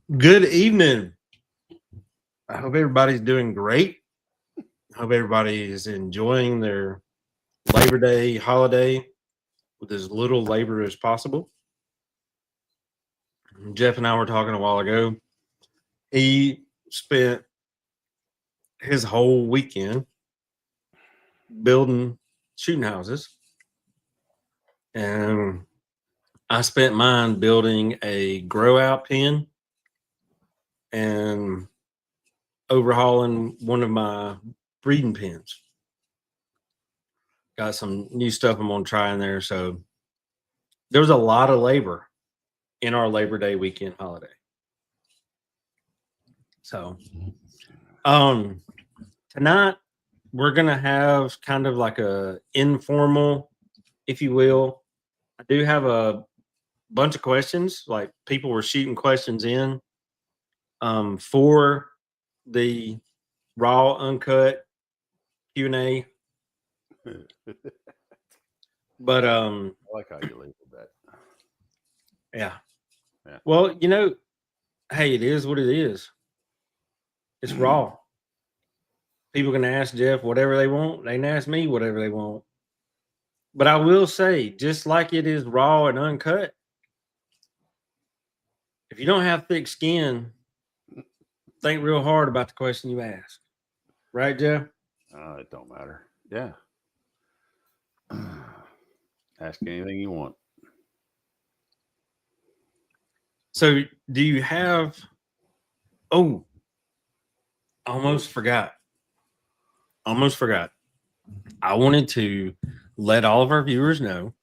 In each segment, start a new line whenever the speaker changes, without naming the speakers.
Good evening. I hope everybody's doing great. I hope everybody is enjoying their Labor Day holiday with as little labor as possible. Jeff and I were talking a while ago. He spent his whole weekend building shooting houses, and I spent mine building a grow out pen and overhauling one of my breeding pens. Got some new stuff I'm gonna try in there. So there was a lot of labor in our Labor Day weekend holiday. So tonight we're gonna have kind of like a informal, if you will. I do have a bunch of questions, like people were shooting questions in for the raw uncut Q&A. But
I like how you labeled that.
Yeah. Well, hey, it is what it is. It's raw. People can ask Jeff whatever they want. They can ask me whatever they want. But I will say, just like it is raw and uncut, if you don't have thick skin, think real hard about the question you ask. Right, Jeff?
It don't matter. Yeah. Ask anything you want.
So do you have, almost forgot. I wanted to let all of our viewers know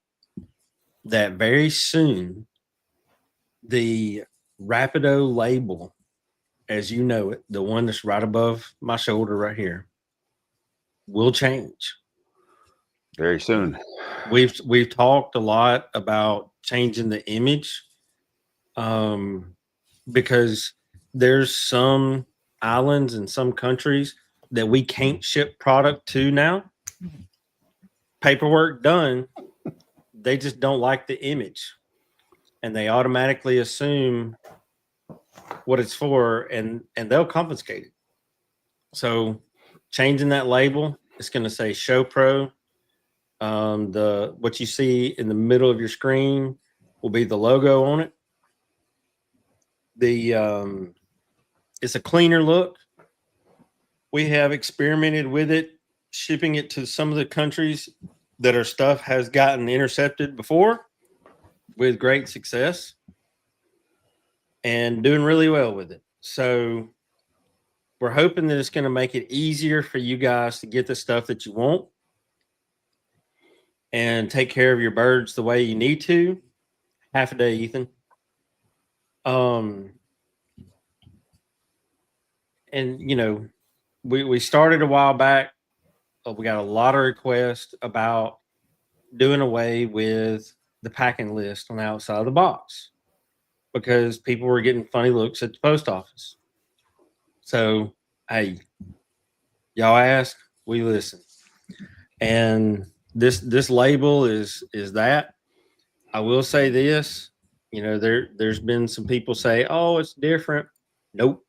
that very soon the Rapido label, as you know it, the one that's right above my shoulder right here, will change
very soon.
We've talked a lot about changing the image, because there's some islands and some countries that we can't ship product to now. Paperwork done, they just don't like the image, and they automatically assume what it's for, and they'll confiscate it. So changing that label, it's going to say Show Pro. What you see in the middle of your screen will be the logo on it. It's a cleaner look. We have experimented with it, shipping it to some of the countries that our stuff has gotten intercepted before with great success and doing really well with it. So we're hoping that it's going to make it easier for you guys to get the stuff that you want and take care of your birds the way you need to. Half a day, Ethan. And we started a while back. We got a lot of requests about doing away with the packing list on the outside of the box because people were getting funny looks at the post office. So, hey, y'all ask, we listen. And this label is that. I will say this, there's been some people say, oh, it's different. Nope.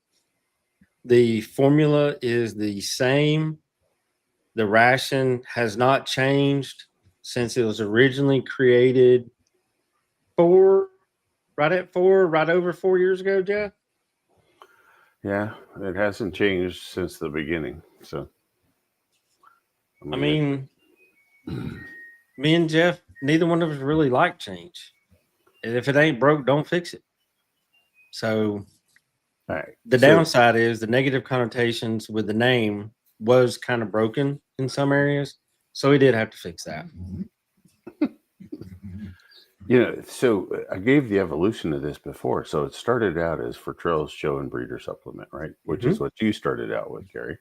The formula is the same. The ration has not changed since it was originally created right over 4 years ago, Jeff.
Yeah, it hasn't changed since the beginning. So,
I mean, me and Jeff, neither one of us really like change. And if it ain't broke, don't fix it. So, the downside is the negative connotations with the name was kind of broken in some areas. So we did have to fix that.
So I gave the evolution of this before. So it started out as Fertil's show and breeder supplement, right? Which is what you started out with, Gary.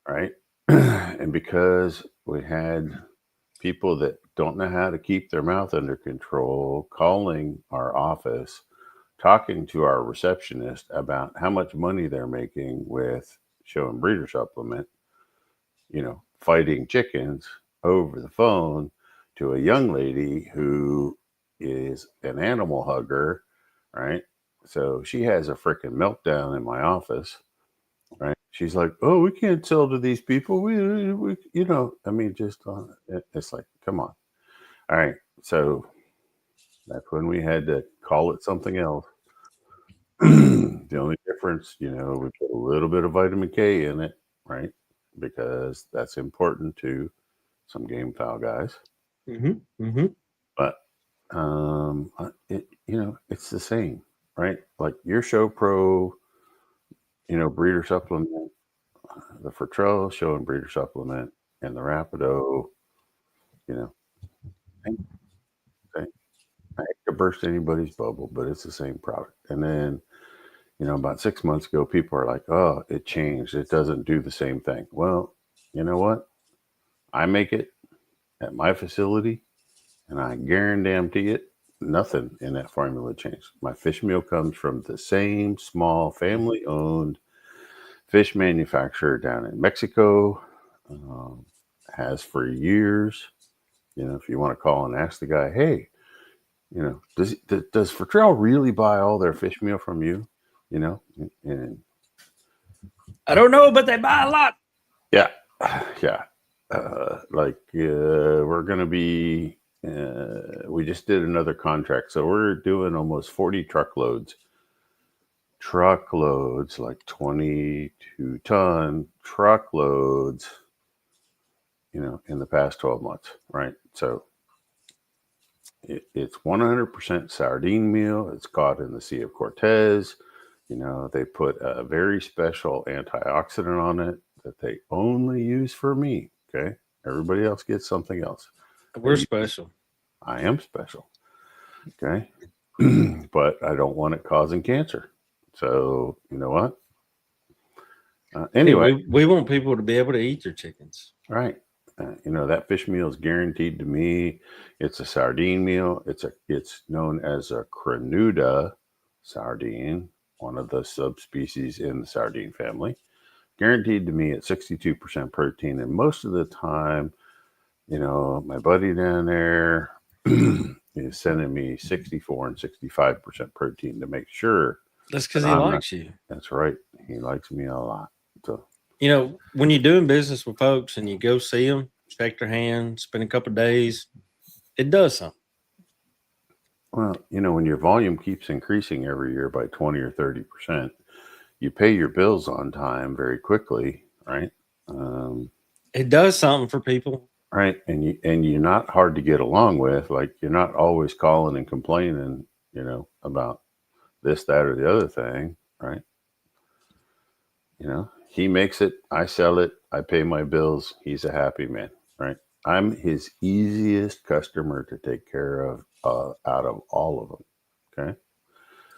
Right? And because we had people that don't know how to keep their mouth under control calling our office, talking to our receptionist about how much money they're making with show and breeder supplement, fighting chickens over the phone to a young lady who is an animal hugger, right? So she has a freaking meltdown in my office, right? She's like, "Oh, we can't sell to these people. We you know, I mean, just it's like, come on. All right." So that's when we had to call it something else. The only difference, you know, we put a little bit of vitamin K in it, right? Because that's important to some Gamefowl guys. But you know, it's the same, right? Like your Show Pro, you know, breeder supplement, the Fertrell Show and breeder supplement, and the Rapido, you know, I hate to burst anybody's bubble, but it's the same product. And then, you know, about 6 months ago, people are like, "Oh, it changed. It doesn't do the same thing." Well, you know what? I make it at my facility, and I guarantee it, nothing in that formula changed. My fish meal comes from the same small family-owned fish manufacturer down in Mexico. Has for years. You know, if you want to call and ask the guy, "Hey, you know, does Fertrell really buy all their fish meal from you?" You know, and
I don't know, but they buy a lot.
yeah, yeah. We're gonna be. We just did another contract, so we're doing almost 40 truckloads, like 22-ton truckloads. You know, in the past 12 months, right? So it's 100% sardine meal. It's caught in the Sea of Cortez. You know, they put a very special antioxidant on it that they only use for me. Okay. Everybody else gets something else.
We're special.
I am special. Okay. But I don't want it causing cancer. So, you know what? Anyway.
Yeah, we want people to be able to eat their chickens.
Right. You know, that fish meal is guaranteed to me. It's a sardine meal. It's known as a Cranuda sardine, one of the subspecies in the sardine family. Guaranteed to me at 62% protein. And most of the time, you know, my buddy down there is sending me 64 and 65% protein to make sure.
That's because he likes you.
That's right. He likes me a lot. So,
you know, when you're doing business with folks and you go see them, shake their hand, spend a couple of days, it does something.
Well, you know, when your volume keeps increasing every year by 20 or 30%, you pay your bills on time very quickly, right?
It does something for people.
Right. And you're not hard to get along with. Like, you're not always calling and complaining, you know, about this, that, or the other thing, right? You know, he makes it, I sell it, I pay my bills, he's a happy man, right? I'm his easiest customer to take care of out of all of them. Okay.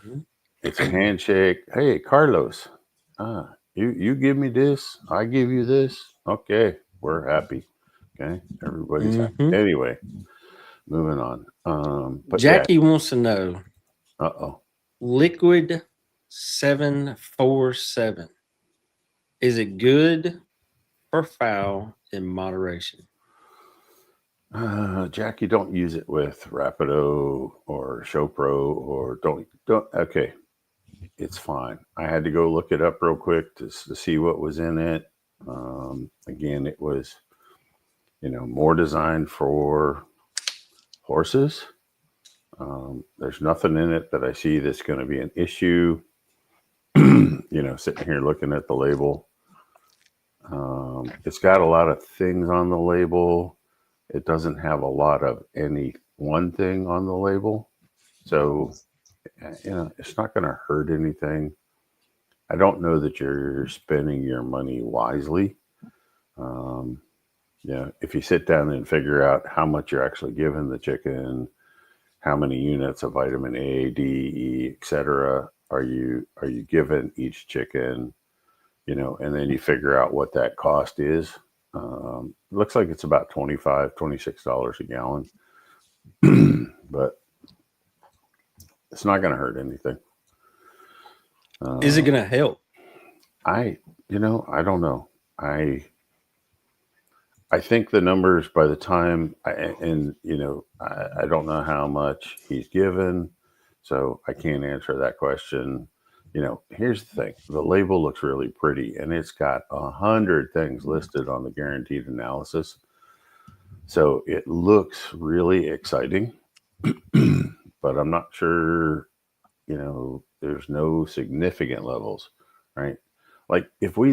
Mm-hmm. It's a handshake. Hey, Carlos, you give me this, I give you this. Okay, we're happy. Okay, everybody's happy. Anyway, moving on. But
Jackie wants to know.
Liquid
747. Is it good for fowl in moderation?
Jackie, don't use it with Rapido or Show Pro, or don't. Okay, it's fine. I had to go look it up real quick to see what was in it. Again, it was, you know, more designed for horses. There's nothing in it that I see that's going to be an issue. You know, sitting here looking at the label, it's got a lot of things on the label. It doesn't have a lot of any one thing on the label. So, you know, it's not going to hurt anything. I don't know that you're spending your money wisely. You know, if you sit down and figure out how much you're actually giving the chicken, how many units of vitamin A, D, E, etc. are you giving each chicken, you know, and then you figure out what that cost is. Looks like it's about $25, $26 a gallon, but it's not going to hurt anything.
Is it going to help?
I don't know. I think the numbers by the time, I don't know how much he's given. So I can't answer that question. Here's the thing. The label looks really pretty, and it's got 100 things listed on the guaranteed analysis. So it looks really exciting, but I'm not sure, there's no significant levels, right? Like if we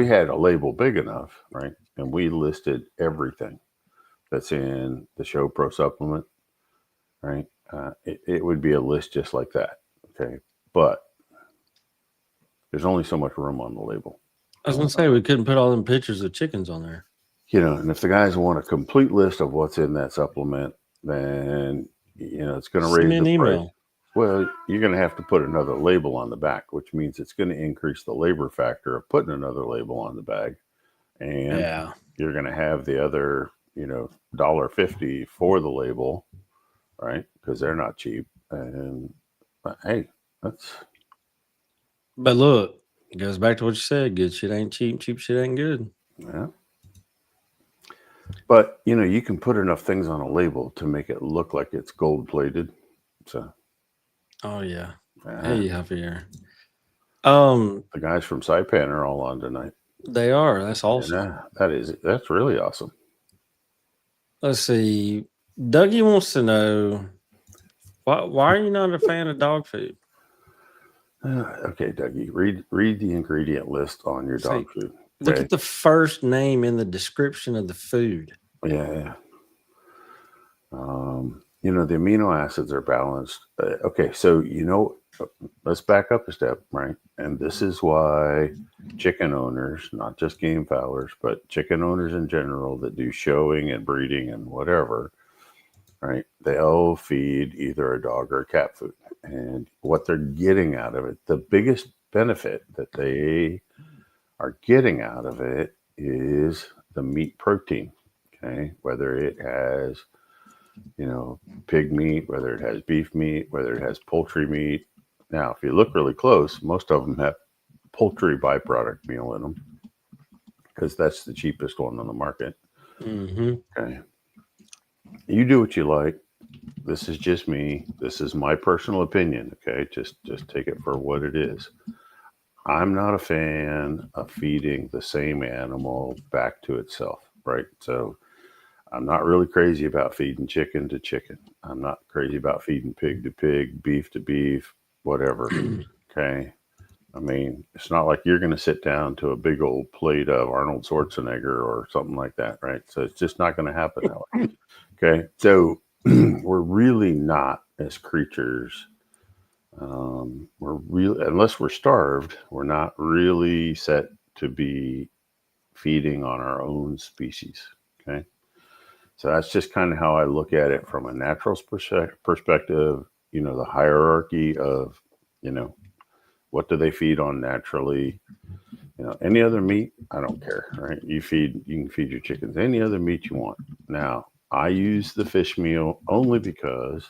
had a label big enough, right, and we listed everything that's in the Show Pro supplement, right, it would be a list just like that, okay? But there's only so much room on the label.
I was gonna say we couldn't put all them pictures of chickens on there.
And if the guys want a complete list of what's in that supplement, then it's going to raise the price. Well, you're going to have to put another label on the back, which means it's going to increase the labor factor of putting another label on the bag, and you're going to have the other, $1.50 for the label, right? Because they're not cheap. And hey, that's.
But look, it goes back to what you said: good shit ain't cheap, cheap shit ain't good.
Yeah. But, you can put enough things on a label to make it look like it's gold plated. So.
Oh, yeah. Hey, Javier.
The guys from Saipan are all on tonight.
They are. That's awesome.
Yeah, that's really awesome.
Let's see. Dougie wants to know, why are you not a fan of dog food?
Okay, Dougie, read the ingredient list on your dog food.
Okay? Look at the first name in the description of the food.
Yeah. The amino acids are balanced. Okay, so let's back up a step, right? And this is why chicken owners, not just game fowlers, but chicken owners in general that do showing and breeding and whatever, right? They all feed either a dog or a cat food. And what they're getting out of it, the biggest benefit that they are getting out of it is the meat protein, okay? Whether it has, pig meat, whether it has beef meat, whether it has poultry meat. Now, if you look really close, most of them have poultry byproduct meal in them because that's the cheapest one on the market.
Mm-hmm.
Okay. You do what you like. This is just me. This is my personal opinion. Okay. Just take it for what it is. I'm not a fan of feeding the same animal back to itself. Right. So I'm not really crazy about feeding chicken to chicken. I'm not crazy about feeding pig to pig, beef to beef, whatever. Okay. I mean, it's not like you're going to sit down to a big old plate of Arnold Schwarzenegger or something like that, right? So it's just not going to happen that way. Okay. So we're really not, as creatures, unless we're starved, we're not really set to be feeding on our own species. Okay. So that's just kind of how I look at it from a natural perspective, the hierarchy of, what do they feed on naturally? Any other meat, I don't care, right? You can feed your chickens any other meat you want. Now, I use the fish meal only because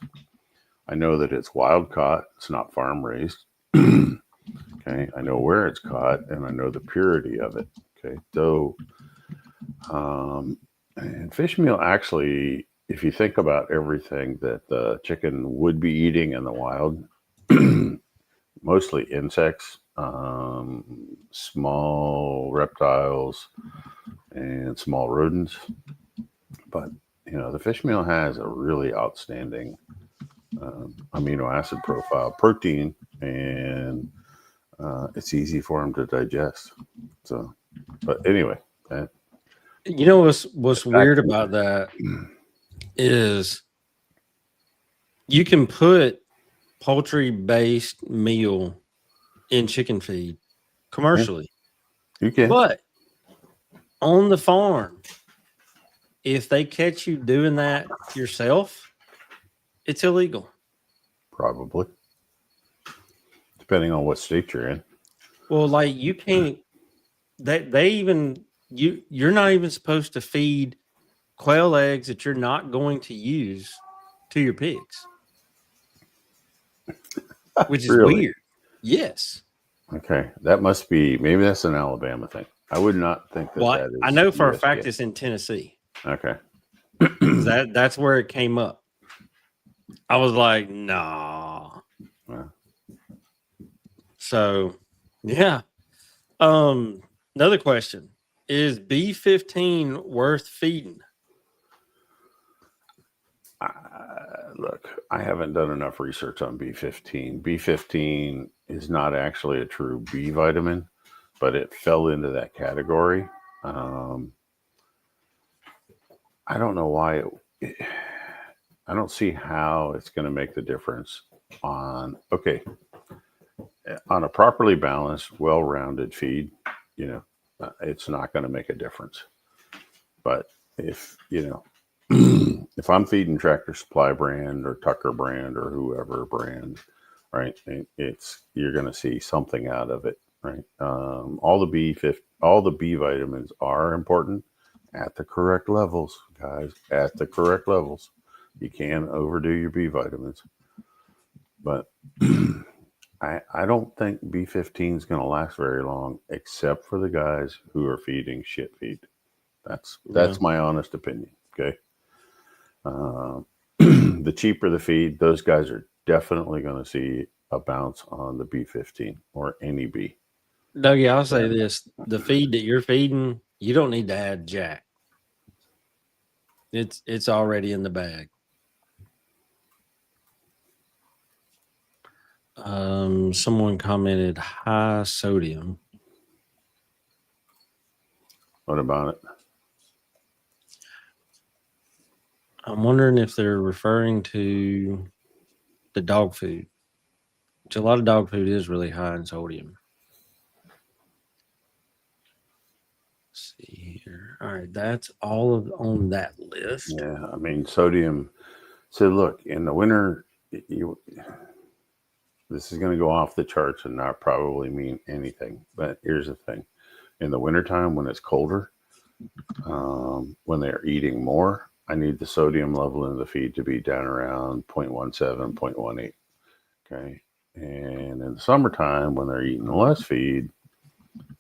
I know that it's wild caught. It's not farm raised. Okay. I know where it's caught and I know the purity of it. Okay. So, and fish meal actually, if you think about everything that the chicken would be eating in the wild, mostly insects, small reptiles, and small rodents. But, the fish meal has a really outstanding amino acid profile, protein, and it's easy for them to digest. So, but anyway.
What's weird about that is you can put poultry-based meal in chicken feed commercially.
You can.
But on the farm, if they catch you doing that yourself, it's illegal.
Probably. Depending on what state you're in.
Well, like you can't, you're not even supposed to feed quail eggs that you're not going to use to your pigs. Which is
really?
weird. Yes.
Okay. That must be, maybe that's an Alabama thing. I would not think that that is.
I know for a fact it's in Tennessee.
Okay.
That's where it came up. I was like, nah.
Yeah.
So, yeah. Another question. Is B15 worth feeding?
Look, I haven't done enough research on B15. B15 is not actually a true B vitamin, but it fell into that category. I don't know why I don't see how it's going to make the difference on a properly balanced, well-rounded feed. It's not going to make a difference. But if if I'm feeding Tractor Supply brand or Tucker brand or whoever brand, right, you're going to see something out of it, right? All the B vitamins are important at the correct levels, guys. At the correct levels, you can't overdo your B vitamins, but I don't think B15 is going to last very long, except for the guys who are feeding shit feed. That's my honest opinion. Okay. The cheaper the feed, those guys are definitely going to see a bounce on the B15 or any B.
Dougie, I'll say this: the feed that you're feeding, you don't need to add jack. It's already in the bag. Someone commented high sodium.
What about it?
I'm wondering if they're referring to the dog food. Which a lot of dog food is really high in sodium. Let's see here. All right, that's all on that list.
Yeah, I mean sodium. So look, in the winter, this is going to go off the charts and not probably mean anything. But here's the thing: in the wintertime, when it's colder, when they're eating more, I need the sodium level in the feed to be down around 0.17, 0.18. Okay. And in the summertime, when they're eating less feed,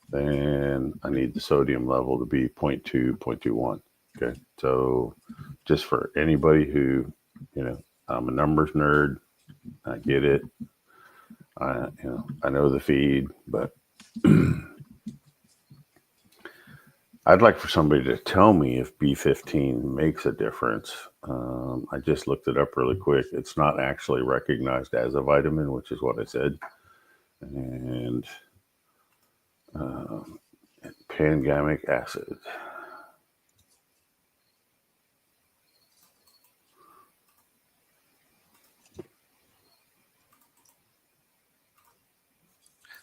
then I need the sodium level to be 0.2, 0.21. Okay. So just for anybody who, I'm a numbers nerd, I get it. I know the feed, but I'd like for somebody to tell me if B15 makes a difference. I just looked it up really quick. It's not actually recognized as a vitamin, which is what I said. And pangamic acid.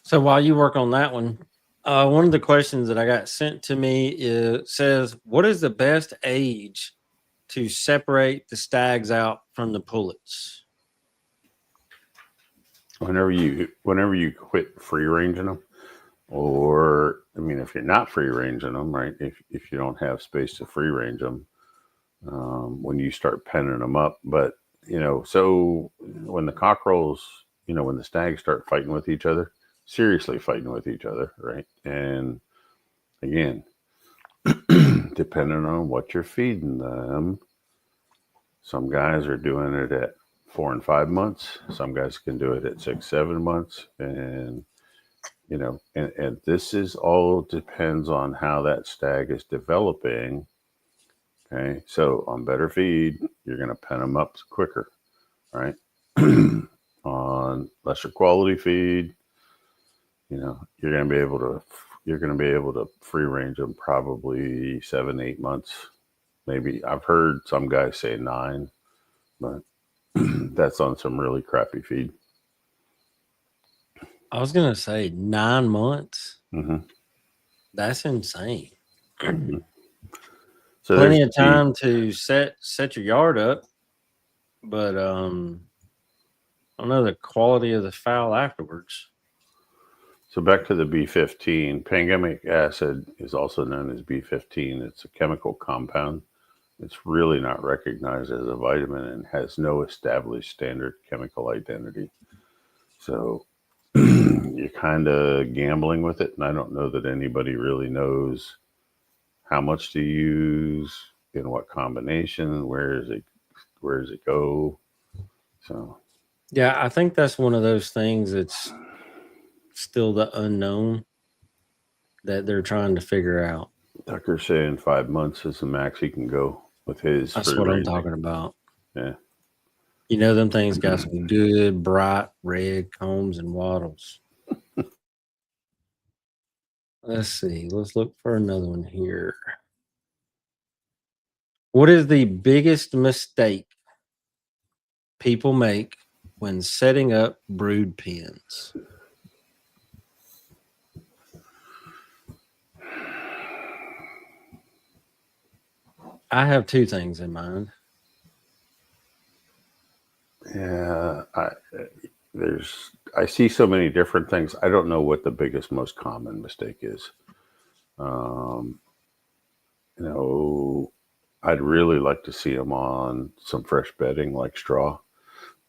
So while you work on that one, one of the questions that I got sent to me says, "What is the best age to separate the stags out from the pullets?"
Whenever you quit free ranging them, or if you're not free ranging them, right? If you don't have space to free range them, when you start penning them up, but so when the cockerels, when the stags start fighting with each other, seriously fighting with each other, right? And again, depending on what you're feeding them, some guys are doing it at 4 and 5 months. Some guys can do it at 6, 7 months. And, and this is all depends on how that stag is developing. Okay. So on better feed, you're going to pen them up quicker, right? On lesser quality feed, you're going to be able to free range them probably 7, 8 months. Maybe I've heard some guys say 9, but that's on some really crappy feed.
I was going to say 9 months.
Mm-hmm.
That's insane.
Mm-hmm. So
plenty of time to set your yard up, but I don't know the quality of the fowl afterwards.
So back to the B15, pangamic acid is also known as B15. It's a chemical compound. It's really not recognized as a vitamin and has no established standard chemical identity. So you're kind of gambling with it, and I don't know that anybody really knows how much to use, in what combination, where does it go. So,
yeah, I think that's one of those things that's still the unknown that they're trying to figure out.
Tucker's saying 5 months is the max he can go with his
That's
free
what I'm
range.
talking about.
Yeah.
You know, them things got some good, bright red combs and wattles. Let's see. Let's look for another one here. What is the biggest mistake people make when setting up brood pens? I have two things in mind.
Yeah, I see so many different things. I don't know what the biggest, most common mistake is. You know, I'd really like to see them on some fresh bedding like straw.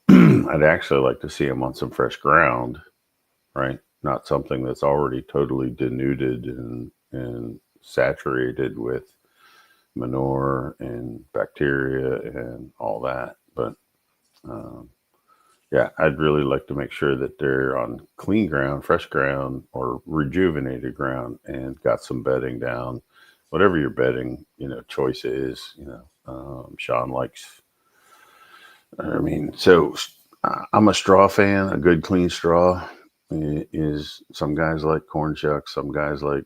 I'd actually like to see them on some fresh ground, right? Not something that's already totally denuded and saturated with manure and bacteria and all that. But yeah, I'd really like to make sure that they're on clean ground, fresh ground, or rejuvenated ground, and got some bedding down. Whatever your bedding, choice is. Sean likes. I mean, so I'm a straw fan. A good clean straw is. Some guys like corn shucks. Some guys like,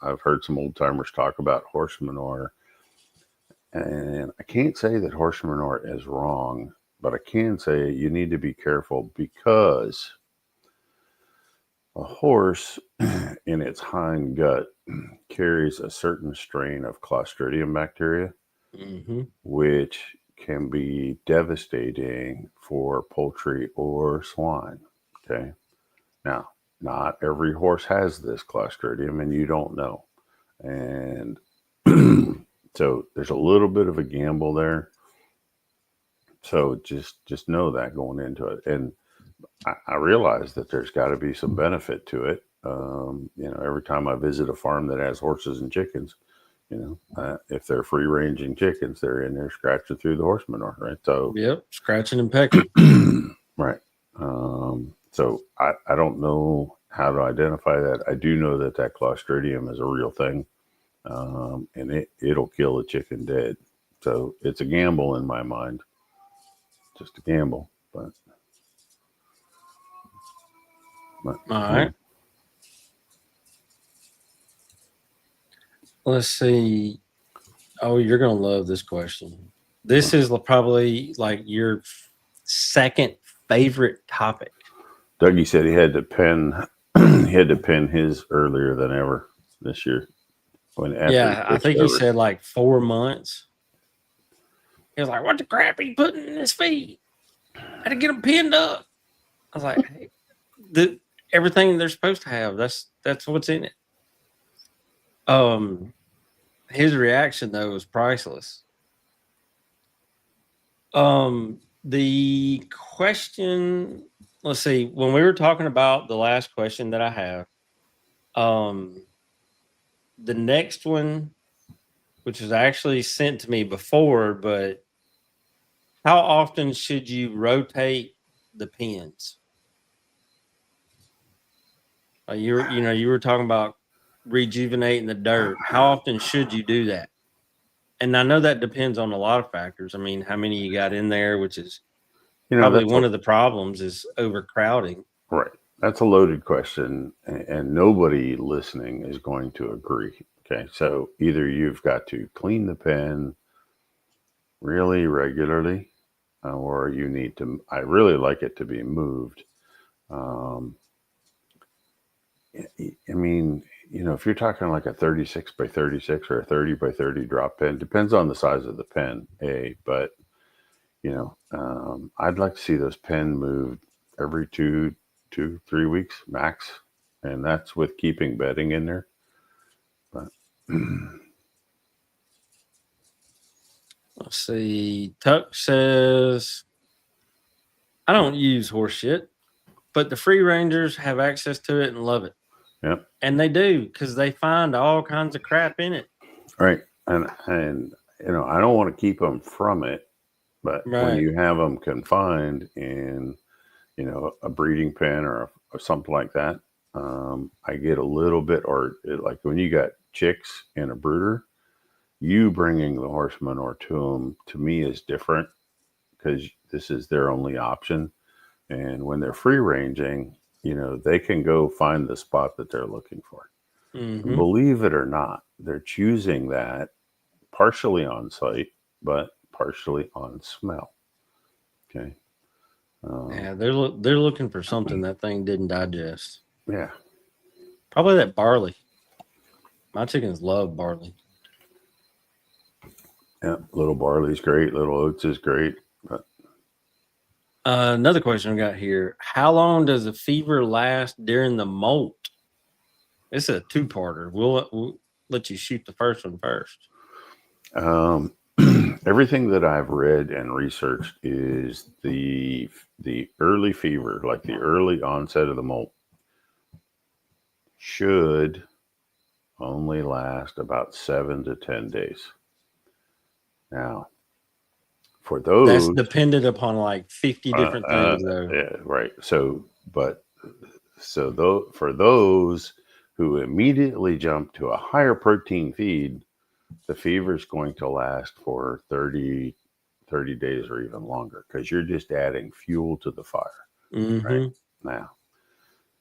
I've heard some old timers talk about horse manure, and I can't say that horse manure is wrong. But I can say you need to be careful because a horse in its hind gut carries a certain strain of Clostridium bacteria, which can be devastating for poultry or swine. Okay. Now, not every horse has this Clostridium, and you don't know. And so there's a little bit of a gamble there. So just know that going into it. And I realize that there's got to be some benefit to it. Every time I visit a farm that has horses and chickens, if they're free ranging chickens, they're in there scratching through the horse manure, right? So,
yep, scratching and pecking.
Right. So I don't know how to identify that. I do know that Clostridium is a real thing, and it'll kill a chicken dead. So it's a gamble in my mind. Just a gamble, but
all right. Let's see. Oh, you're gonna love this question. This is probably like your second favorite topic.
Dougie said he had to pen his earlier than ever this year.
I think he said like 4 months. He was like, "What the crap are you putting in his feed? I had to get them pinned up." I was like, "Hey, everything they're supposed to have. That's what's in it." His reaction though was priceless. The question. Let's see. When we were talking about the last question that I have, the next one, which was actually sent to me before, but how often should you rotate the pins? You were talking about rejuvenating the dirt. How often should you do that? And I know that depends on a lot of factors. I mean, how many you got in there, which is probably one of the problems is overcrowding.
Right. That's a loaded question, and nobody listening is going to agree. Okay. So either you've got to clean the pen really regularly, or you need to, I really like it to be moved. I mean, if you're talking like a 36 by 36 or a 30 by 30 drop pen, depends on the size of the pen, but I'd like to see those pen moved every 2, 3 weeks max, and that's with keeping bedding in there. But
let's see. Tuck says, "I don't use horse shit, but the free rangers have access to it and love it."
Yep.
And they do, because they find all kinds of crap in it.
Right. And I don't want to keep them from it, But when you have them confined in, a breeding pen or something like that, I get a little bit, like when you got chicks in a brooder, you bringing the horse manure to them, to me, is different because this is their only option. And when they're free ranging, they can go find the spot that they're looking for.
Mm-hmm.
Believe it or not, they're choosing that partially on sight, but partially on smell. Okay.
Yeah, they're looking for something that thing didn't digest.
Yeah.
Probably that barley. My chickens love barley.
Yeah, little barley's great. Little oats is great. But
another question I got here: how long does the fever last during the molt? It's a two-parter. We'll let you shoot the first one first.
Everything that I've read and researched is the early fever, like the early onset of the molt, should only last about 7 to 10 days. Now, for those,
that's dependent upon like 50 different things, though.
Yeah, right. So for those who immediately jump to a higher protein feed, the fever is going to last for 30 days or even longer because you're just adding fuel to the fire.
Mm-hmm.
Right now,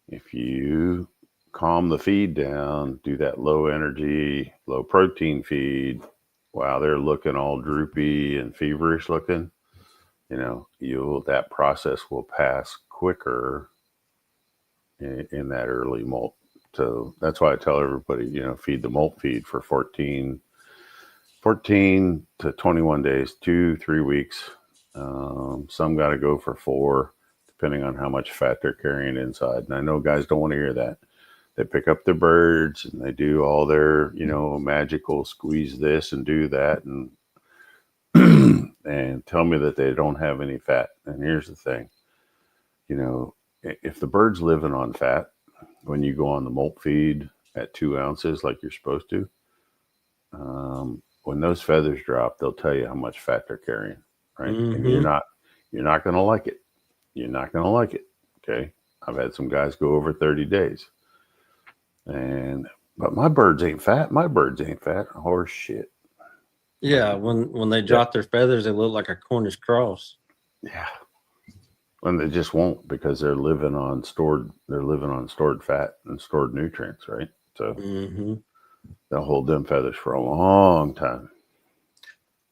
if you calm the feed down, do that low energy, low protein feed while they're looking all droopy and feverish looking, that process will pass quicker in that early molt. So that's why I tell everybody, feed the molt feed for 14 to 21 days, 2-3 weeks. Some got to go for 4, depending on how much fat they're carrying inside. And I know guys don't want to hear that. They pick up the birds and they do all their, magical squeeze this and do that and and tell me that they don't have any fat. And here's the thing, if the bird's living on fat, when you go on the molt feed at 2 ounces, like you're supposed to, when those feathers drop, they'll tell you how much fat they're carrying, right?
Mm-hmm.
And you're not going to like it. You're not going to like it. Okay. I've had some guys go over 30 days. But my birds ain't fat. My birds ain't fat. Horse shit.
Yeah, when they drop their feathers, they look like a Cornish cross.
Yeah. And they just won't because they're living on stored fat and stored nutrients, right? So they'll hold them feathers for a long time.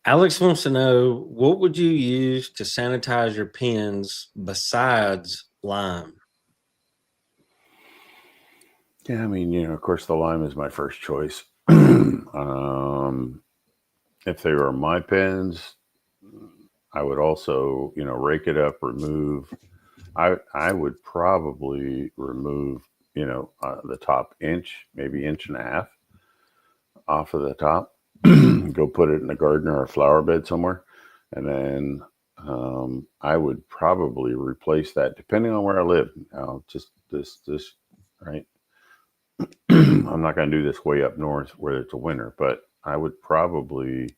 Alex wants to know, what would you use to sanitize your pens besides lime?
Yeah, I mean, of course, the lime is my first choice. If they were my pens, I would also, rake it up, remove. I would probably remove, the top inch, maybe 1.5 inches off of the top. Go put it in the garden or a flower bed somewhere, and then I would probably replace that depending on where I live. Just this, right? I'm not going to do this way up north where it's a winter, but I would probably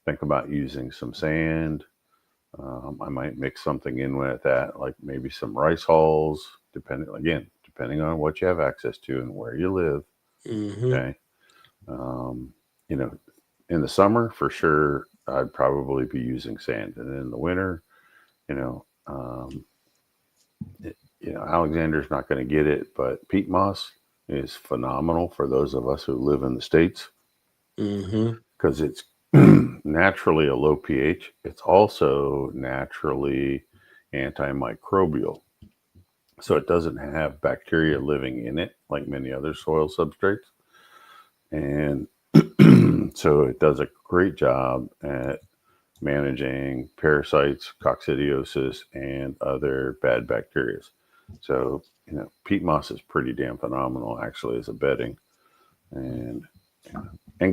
think about using some sand. I might mix something in with that, like maybe some rice hulls, depending on what you have access to and where you live.
Mm-hmm.
Okay. In the summer, for sure, I'd probably be using sand. And in the winter, Alexander's not going to get it, but peat moss is phenomenal for those of us who live in the States because it's naturally a low pH. It's also naturally antimicrobial. So it doesn't have bacteria living in it like many other soil substrates. And so it does a great job at managing parasites, coccidiosis, and other bad bacteria. So, peat moss is pretty damn phenomenal actually as a bedding. And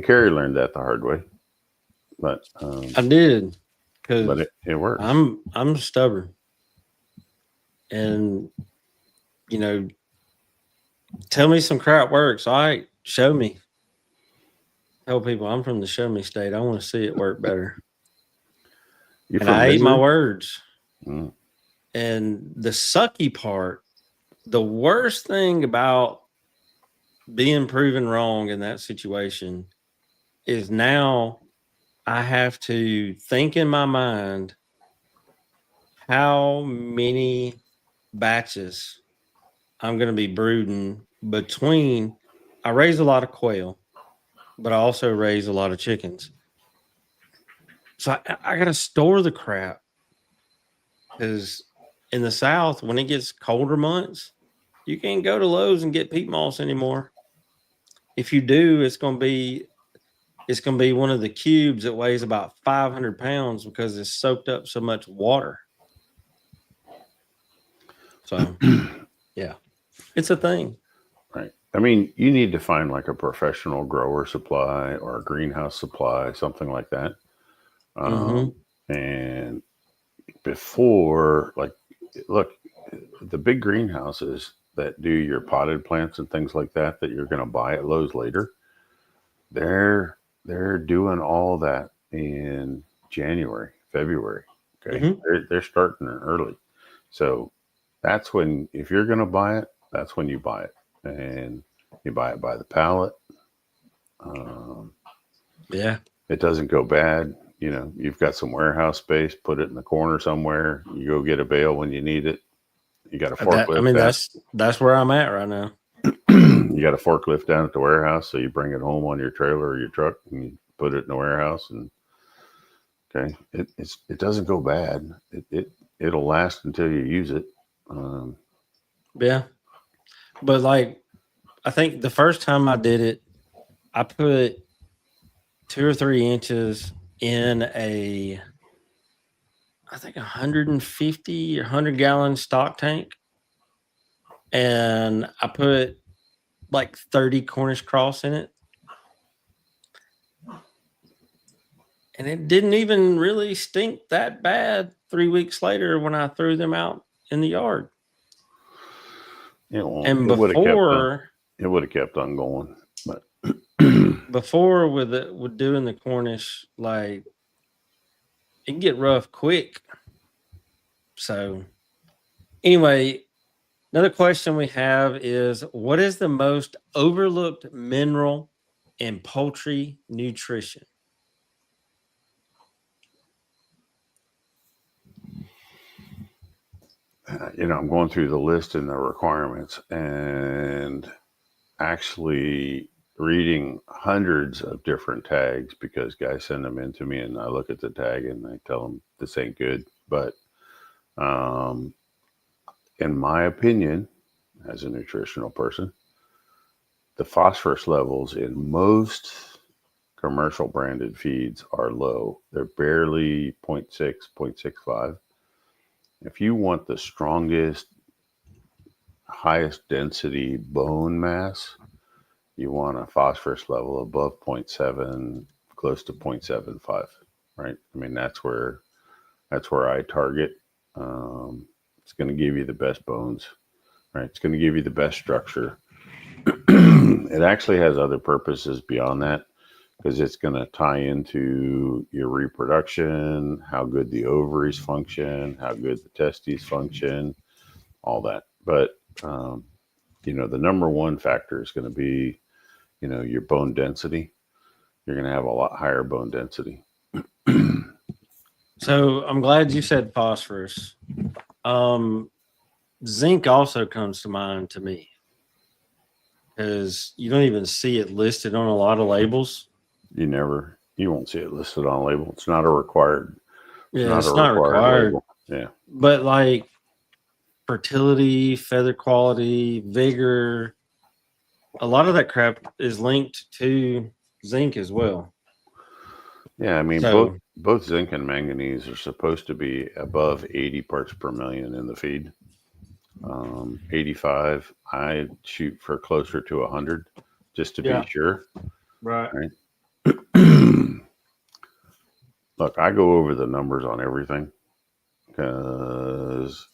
Carrie learned that the hard way. But
I did,
but it works.
I'm stubborn, and tell me some crap works. All right, show me. Tell people I'm from the show me state. I want to see it work better.
You
and
from
I ate my
Redmond?
words.
Mm.
And the sucky part, the worst thing about being proven wrong in that situation is now I have to think in my mind how many batches I'm going to be brooding between. I raise a lot of quail, but I also raise a lot of chickens. So I got to store the crap because in the South, when it gets colder months, you can't go to Lowe's and get peat moss anymore. If you do, it's going to be one of the cubes that weighs about 500 pounds because it's soaked up so much water. So, yeah, it's a thing.
Right. I mean, you need to find like a professional grower supply or a greenhouse supply, something like that. And before, like, look, the big greenhouses that do your potted plants and things like that you're going to buy at Lowe's later, they're doing all that in January, February. Okay, they're starting early, so that's when, if you're going to buy it, that's when you buy it, and you buy it by the pallet.
Yeah.
It doesn't go bad. You know, you've got some warehouse space, put it in the corner somewhere. You go get a bale when you need it. You got a forklift.
That's where I'm at right now.
You got a forklift down at the warehouse, so you bring it home on your trailer or your truck and you put it in the warehouse. And okay, it doesn't go bad. It'll last until you use it.
Yeah, but like I think the first time I did it, I put 2 or 3 inches in I think 150 or 100-gallon stock tank, and I put like 30 Cornish cross in it. And it didn't even really stink that bad 3 weeks later when I threw them out in the yard. And
It would have kept on going. But
before with doing the Cornish, like it can get rough quick. So anyway, another question we have is, what is the most overlooked mineral in poultry nutrition?
I'm going through the list and the requirements, and actually reading hundreds of different tags, because guys send them in to me and I look at the tag and I tell them this ain't good. But in my opinion, as a nutritional person, the phosphorus levels in most commercial branded feeds are low. They're barely 0.6, 0.65. If you want the strongest, highest density bone mass, you want a phosphorus level above 0.7, close to 0.75, right? I mean, that's where I target. It's going to give you the best bones, right? It's going to give you the best structure. It actually has other purposes beyond that, because it's going to tie into your reproduction, how good the ovaries function, how good the testes function, all that. But the number one factor is going to be, your bone density. You're going to have a lot higher bone density.
So I'm glad you said phosphorus. Zinc also comes to mind to me, because you don't even see it listed on a lot of labels.
You won't see it listed on a label. It's not a required.
Yeah, it's not required.
Label. Yeah,
but like fertility, feather quality, vigor, a lot of that crap is linked to zinc as well.
Yeah, I mean, both zinc and manganese are supposed to be above 80 parts per million in the feed. 85, I shoot for closer to 100, just to be sure.
Right.
Look, I go over the numbers on everything, because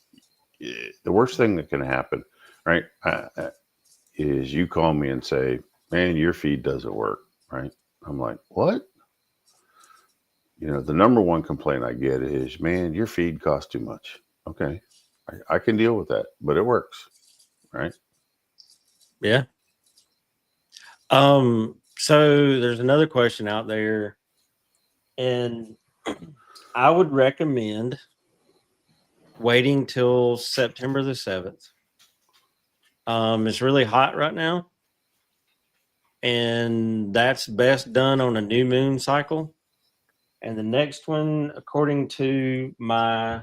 the worst thing that can happen, right, is you call me and say, man, your feed doesn't work, right? I'm like, what? the number one complaint I get is, man, your feed costs too much. Okay. I can deal with that, but it works. Right.
Yeah. So there's another question out there, and I would recommend waiting till September the 7th. It's really hot right now, and that's best done on a new moon cycle. And the next one, according to my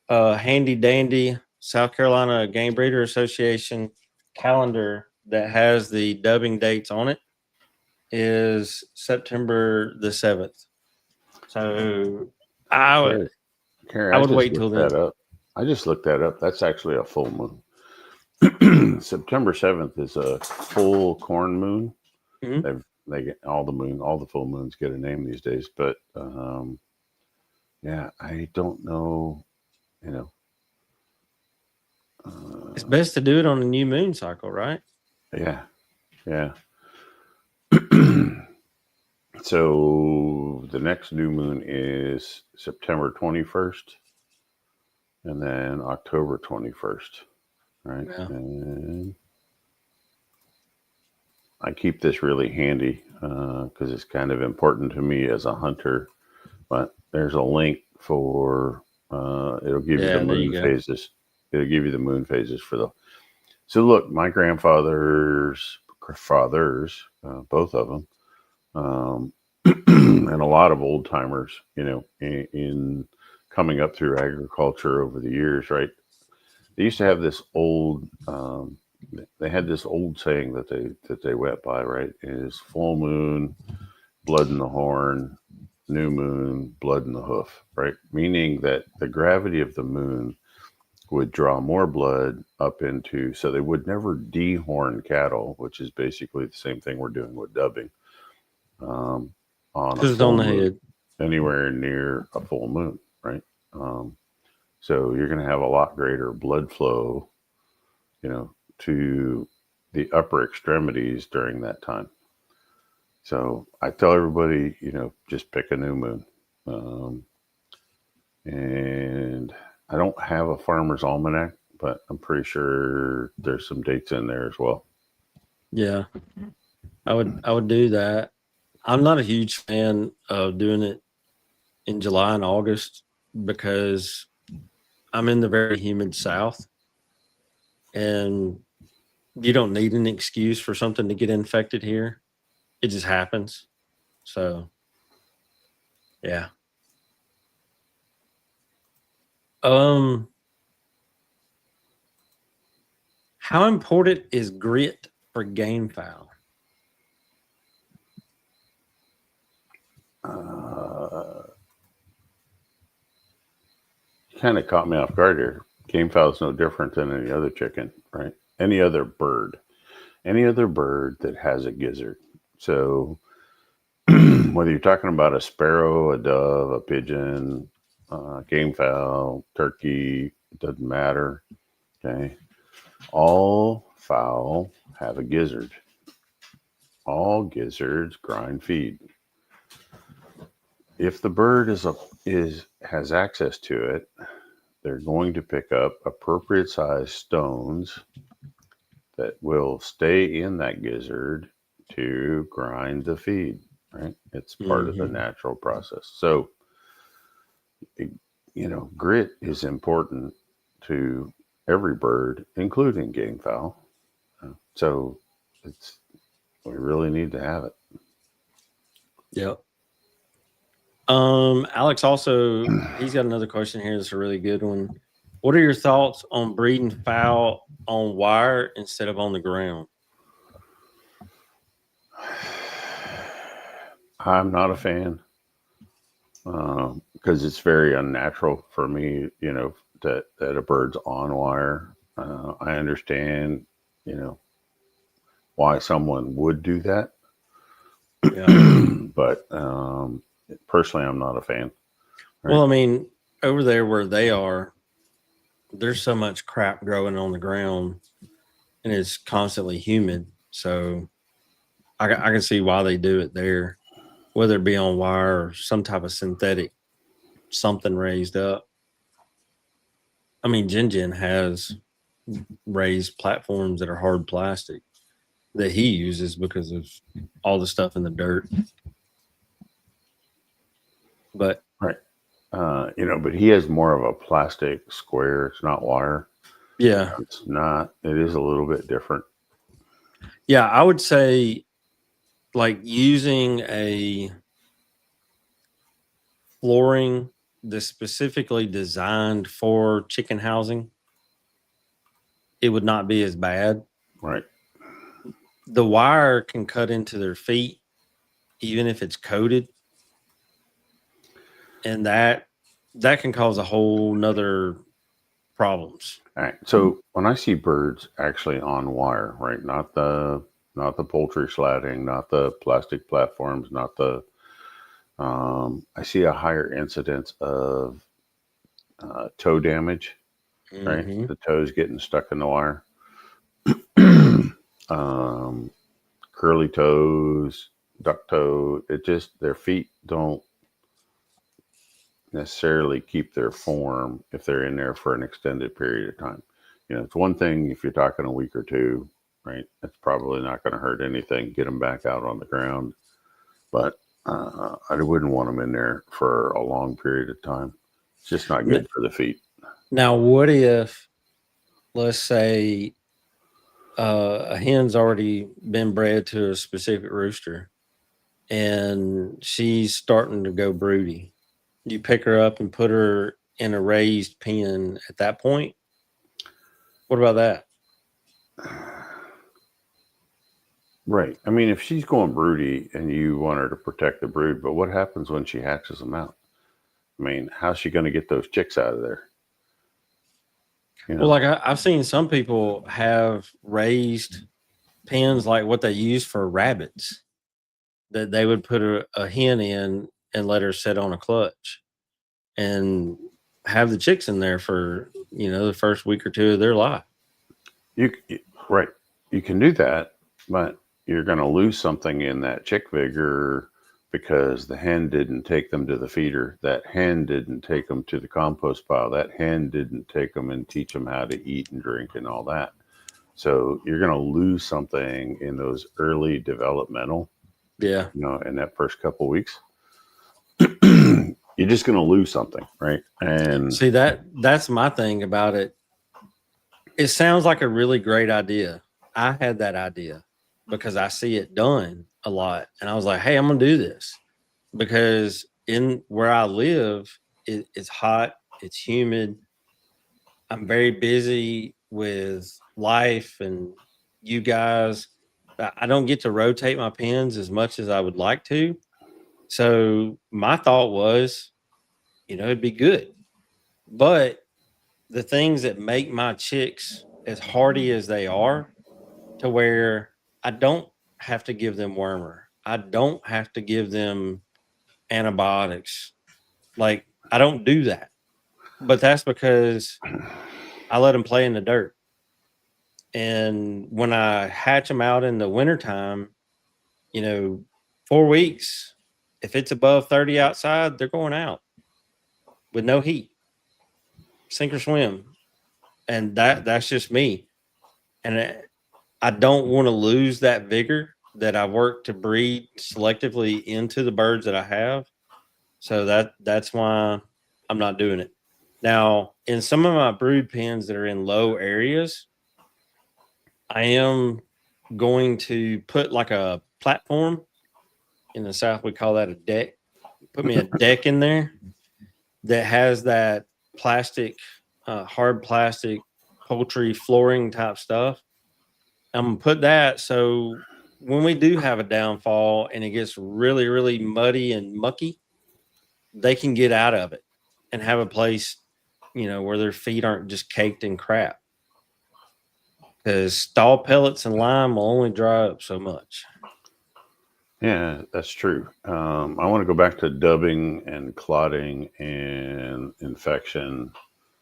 handy dandy South Carolina Game Breeder Association calendar that has the dubbing dates on it, is September the 7th. So I would wait till then.
That up. I just looked that up. That's actually a full moon. September 7th is a full corn moon. Mm-hmm. They get all the full moons get a name these days. But yeah, I don't know.
It's best to do it on a new moon cycle, right?
Yeah. So the next new moon is September 21st, and then October 21st, right? Yeah. And I keep this really handy because it's kind of important to me as a hunter. But there's a link for it'll give you the moon phases. It'll give you the moon phases for the. So look, my grandfather's fathers, both of them, and a lot of old timers, in coming up through agriculture over the years, right? They used to have this old. They had this old saying that they went by, right? Is full moon, blood in the horn, new moon, blood in the hoof, right? Meaning that the gravity of the moon would draw more blood up into, so they would never dehorn cattle, which is basically the same thing we're doing with dubbing. On a full moon, anywhere near a full moon, right? So you're going to have a lot greater blood flow, to the upper extremities during that time. So I tell everybody, just pick a new moon. And I don't have a farmer's almanac, but I'm pretty sure there's some dates in there as well.
Yeah, I would do that. I'm not a huge fan of doing it in July and August because I'm in the very humid South, and you don't need an excuse for something to get infected here. It just happens. So, yeah. How important is grit for gamefowl?
Kind of caught me off guard here. Gamefowl is no different than any other chicken, right? Any other bird that has a gizzard. So whether you're talking about a sparrow, a dove, a pigeon, gamefowl, turkey, it doesn't matter. Okay. All fowl have a gizzard. All gizzards grind feed. If the bird has access to it, they're going to pick up appropriate size stones that will stay in that gizzard to grind the feed, right? It's part of the natural process. So, grit is important to every bird, including gamefowl. So we really need to have it.
Yep. Alex also, he's got another question here that's a really good one. What are your thoughts on breeding fowl on wire instead of on the ground?
I'm not a fan because it's very unnatural for me, that a bird's on wire. I understand, why someone would do that. Yeah. But personally, I'm not a fan.
Right? Well, I mean, over there where they are, there's so much crap growing on the ground and it's constantly humid. So I can see why they do it there. whether it be on wire or some type of synthetic, something raised up. I mean, Jin has raised platforms that are hard plastic that he uses because of all the stuff in the dirt. But
right, but he has more of a plastic square. It's not wire.
Yeah,
it's not. It is a little bit different.
Yeah, I would say like using a flooring that's specifically designed for chicken housing, it would not be as bad.
Right.
The wire can cut into their feet, even if it's coated. And that can cause a whole nother problems.
All right. So when I see birds actually on wire, right, not the poultry slatting, not the plastic platforms, not the I see a higher incidence of toe damage, right?
Mm-hmm.
The toes getting stuck in the wire. Curly toes, duck toe. It just, their feet don't necessarily keep their form if they're in there for an extended period of time. It's one thing if you're talking a week or two, right? It's probably not going to hurt anything. Get them back out on the ground. But I wouldn't want them in there for a long period of time. It's just not good for the feet.
Now, what if, let's say, a hen's already been bred to a specific rooster and she's starting to go broody? You pick her up and put her in a raised pen at that point? What about that?
Right. I mean, if she's going broody and you want her to protect the brood, but what happens when she hatches them out? I mean, how's she going to get those chicks out of there?
Well, like I've seen some people have raised pens like what they use for rabbits, that they would put a hen in and let her sit on a clutch and have the chicks in there for, the first week or two of their life.
Right. You can do that, but you're going to lose something in that chick vigor because the hen didn't take them to the feeder. That hen didn't take them to the compost pile. That hen didn't take them and teach them how to eat and drink and all that. So you're going to lose something in those early developmental.
Yeah.
In that first couple weeks. You're just going to lose something, right? And
see, that's my thing about it. It sounds like a really great idea. I had that idea because I see it done a lot. And I was like, hey, I'm going to do this because in where I live, it's hot, it's humid. I'm very busy with life and you guys. I don't get to rotate my pens as much as I would like to. So my thought was, it'd be good. But the things that make my chicks as hardy as they are, to where I don't have to give them wormer. I don't have to give them antibiotics. Like, I don't do that. But that's because I let them play in the dirt. And when I hatch them out in the wintertime, 4 weeks, if it's above 30 outside, they're going out with no heat, sink or swim. And that's just me. And I don't want to lose that vigor that I work to breed selectively into the birds that I have. So that's why I'm not doing it. Now, in some of my brood pens that are in low areas, I am going to put like a platform. In the South, we call that a deck. Put me a deck in there that has that plastic, hard plastic poultry flooring type stuff. I'm going to put that so when we do have a downfall and it gets really, really muddy and mucky, they can get out of it and have a place, where their feet aren't just caked in crap. Because stall pellets and lime will only dry up so much.
Yeah, that's true. I want to go back to dubbing and clotting and infection.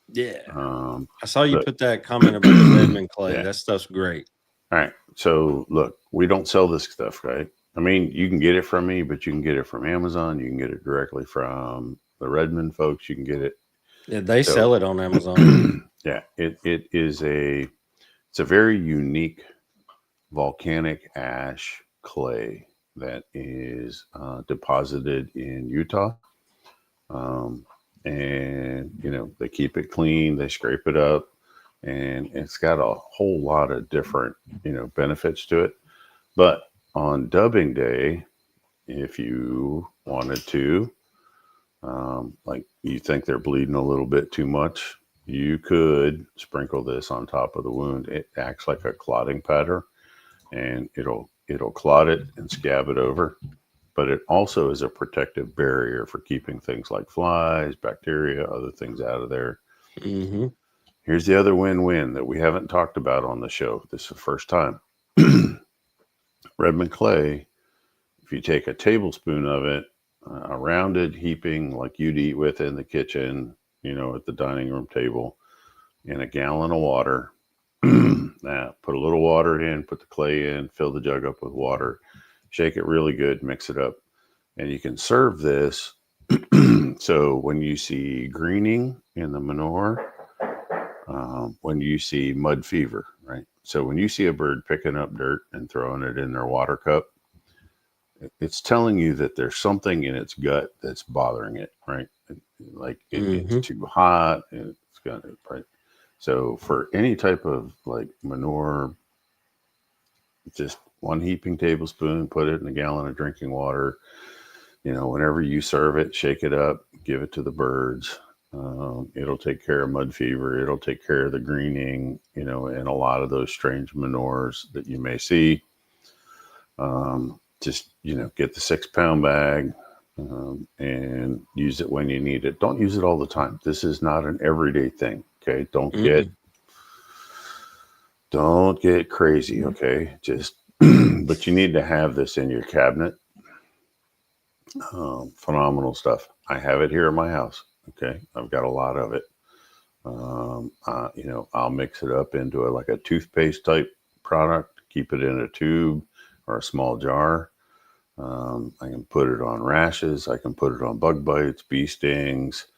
Yeah. I saw you put that comment about the Redmond clay.
Yeah.
That stuff's great.
All right. So look, we don't sell this stuff, right? I mean, you can get it from me, but you can get it from Amazon. You can get it directly from the Redmond folks. You can get it.
Yeah, they sell it on Amazon.
Yeah, it is it's a very unique volcanic ash clay that is deposited in Utah. Um, and they keep it clean, they scrape it up, and it's got a whole lot of different benefits to it. But on dubbing day, if you wanted to, like you think they're bleeding a little bit too much, you could sprinkle this on top of the wound. It acts like a clotting powder, and it'll clot it and scab it over. But it also is a protective barrier for keeping things like flies, bacteria, other things out of there.
Mm-hmm.
Here's the other win-win that we haven't talked about on the show. This is the first time. Redmond clay, if you take a tablespoon of it, a rounded heaping like you'd eat with in the kitchen, at the dining room table, in a gallon of water. Now, put a little water in, put the clay in, fill the jug up with water, shake it really good, mix it up, and you can serve this. So when you see greening in the manure, when you see mud fever, right? So when you see a bird picking up dirt and throwing it in their water cup, it's telling you that there's something in its gut that's bothering it, right? Like it's too hot and it's gonna, right? So for any type of like manure, just one heaping tablespoon, put it in a gallon of drinking water. Whenever you serve it, shake it up, give it to the birds. It'll take care of mud fever. It'll take care of the greening, and a lot of those strange manures that you may see. Just, get the 6-pound bag and use it when you need it. Don't use it all the time. This is not an everyday thing. Okay. Don't get crazy. Okay. Just, but you need to have this in your cabinet. Phenomenal stuff. I have it here in my house. Okay. I've got a lot of it. I'll mix it up into like a toothpaste type product, keep it in a tube or a small jar. I can put it on rashes. I can put it on bug bites, bee stings,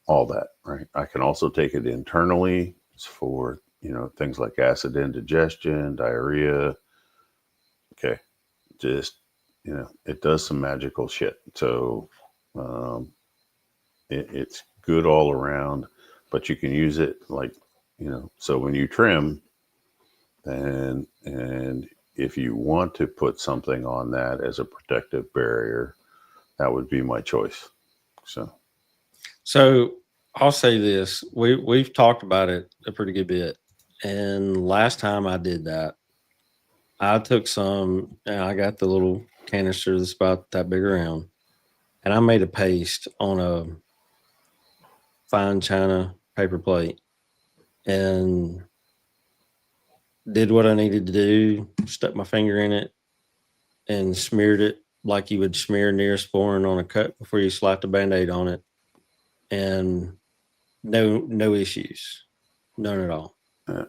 all that, right? I can also take it internally. It's for, things like acid indigestion, diarrhea. Okay. Just, it does some magical shit. So, it's good all around, but you can use it like, so when you trim, and if you want to put something on that as a protective barrier, that would be my choice.
So I'll say this: we've talked about it a pretty good bit, and last time I did that, I took some, and I got the little canister that's about that big around, and I made a paste on a fine china paper plate, and did what I needed to do, stuck my finger in it, and smeared it like you would smear Neosporin on a cut before you slapped a Band-Aid on it. And no issues. None at all.
Yeah.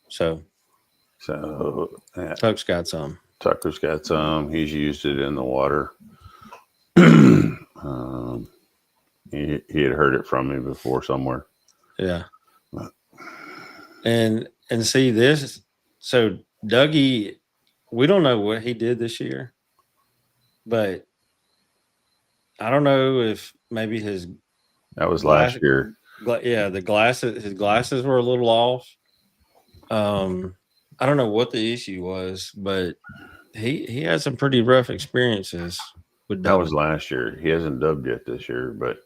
So
yeah.
Tuck's got some.
Tucker's got some. He's used it in the water. He had heard it from me before somewhere.
Yeah. And see this. So Dougie, we don't know what he did this year, but I don't know if maybe
that was last year.
Yeah, his glasses were a little off. I don't know what the issue was, but he had some pretty rough experiences with dubbing.
That was last year. He hasn't dubbed yet this year, but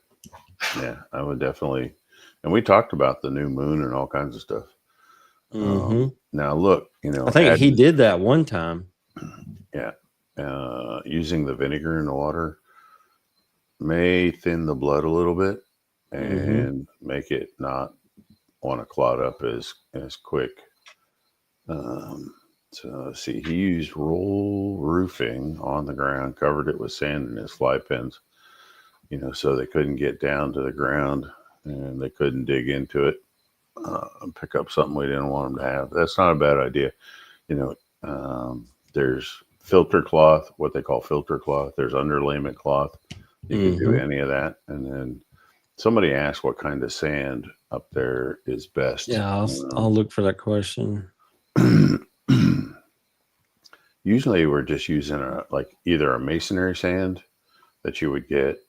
yeah, I would definitely. And we talked about the new moon and all kinds of stuff. Now look, I
think he did that one time.
Yeah. Using the vinegar in the water may thin the blood a little bit and make it not want to clot up as quick. So see, he used roll roofing on the ground, covered it with sand and his fly pens, so they couldn't get down to the ground and they couldn't dig into it and pick up something we didn't want them to have. That's not a bad idea. There's filter cloth, what they call filter cloth. There's underlayment cloth. You can do any of that. And then somebody asked what kind of sand up there is best.
Yeah, I'll look for that question.
Usually we're just using either a masonry sand that you would get,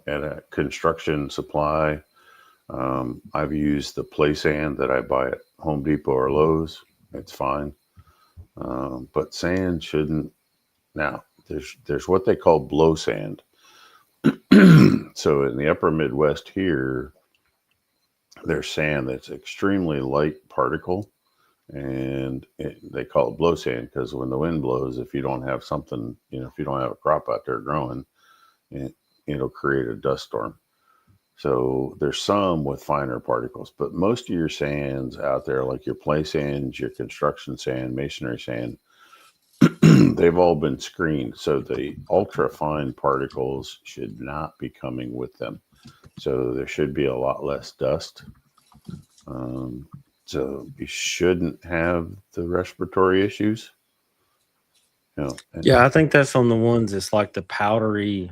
at a construction supply. I've used the play sand that I buy at Home Depot or Lowe's. It's fine. But sand shouldn't. Now there's what they call blow sand. So in the upper Midwest here, there's sand that's extremely light particle, and they call it blow sand because when the wind blows, if you don't have something, if you don't have a crop out there growing, it'll create a dust storm. So there's some with finer particles, but most of your sands out there, like your play sands, your construction sand, masonry sand, they've all been screened. So the ultra fine particles should not be coming with them. So there should be a lot less dust. So you shouldn't have the respiratory issues.
Yeah, I think that's on the ones that's like the powdery,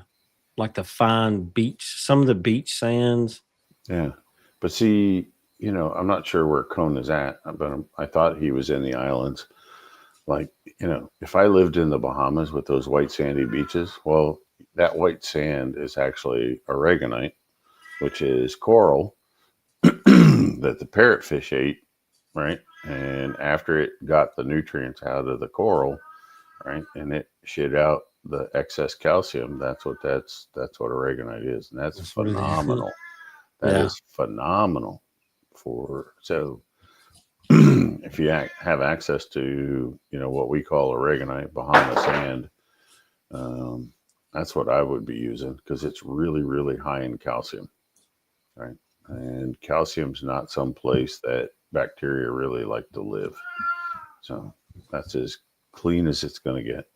like the fine beach, some of the beach sands.
Yeah. But see, I'm not sure where Cone is at, but I thought he was in the islands. Like, if I lived in the Bahamas with those white sandy beaches, well, that white sand is actually aragonite, which is coral that the parrotfish ate, right? And after it got the nutrients out of the coral, right, and it shit out the excess calcium, that's what aragonite is, and that's phenomenal. That is phenomenal. So if you have access to what we call aragonite, Bahama sand, that's what I would be using because it's really, really high in calcium, right? And calcium's not some place that bacteria really like to live. So that's as clean as it's going to get.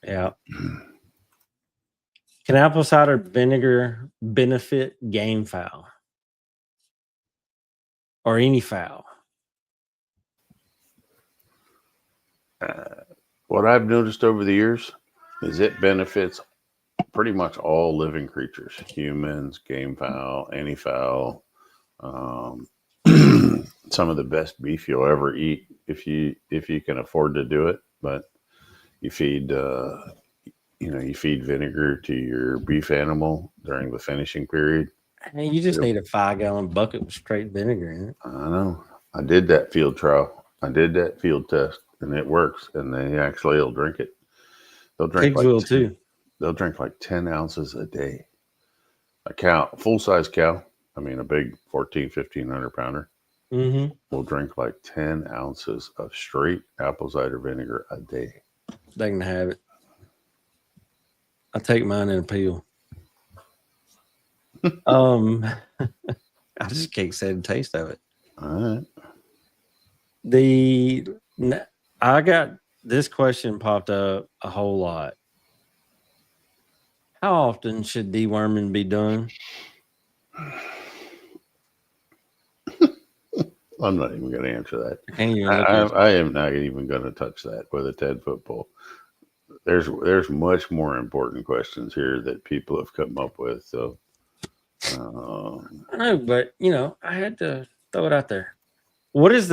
Yeah. Can apple cider vinegar benefit gamefowl or any fowl?
What I've noticed over the years is it benefits pretty much all living creatures: humans, gamefowl, any fowl. Some of the best beef you'll ever eat if you can afford to do it. But you feed vinegar to your beef animal during the finishing period.
Hey, you just need a 5-gallon bucket with straight vinegar in it.
I know. I did that field trial. I did that field test, and it works. And they actually will drink it. They'll drink
pigs will too.
They'll drink like 10 ounces a day. A cow, full size cow. I mean, a big 1,500 pounder. Will drink like 10 ounces of straight apple cider vinegar a day.
They can have it. I take mine in a peel. I just can't say the taste of it.
All
right. I got this question popped up a whole lot. How often should deworming be done?
I'm not even going to answer that.
I
am not even going to touch that with a 10-foot pole. There's much more important questions here that people have come up with. So
I know, but I had to throw it out there. What is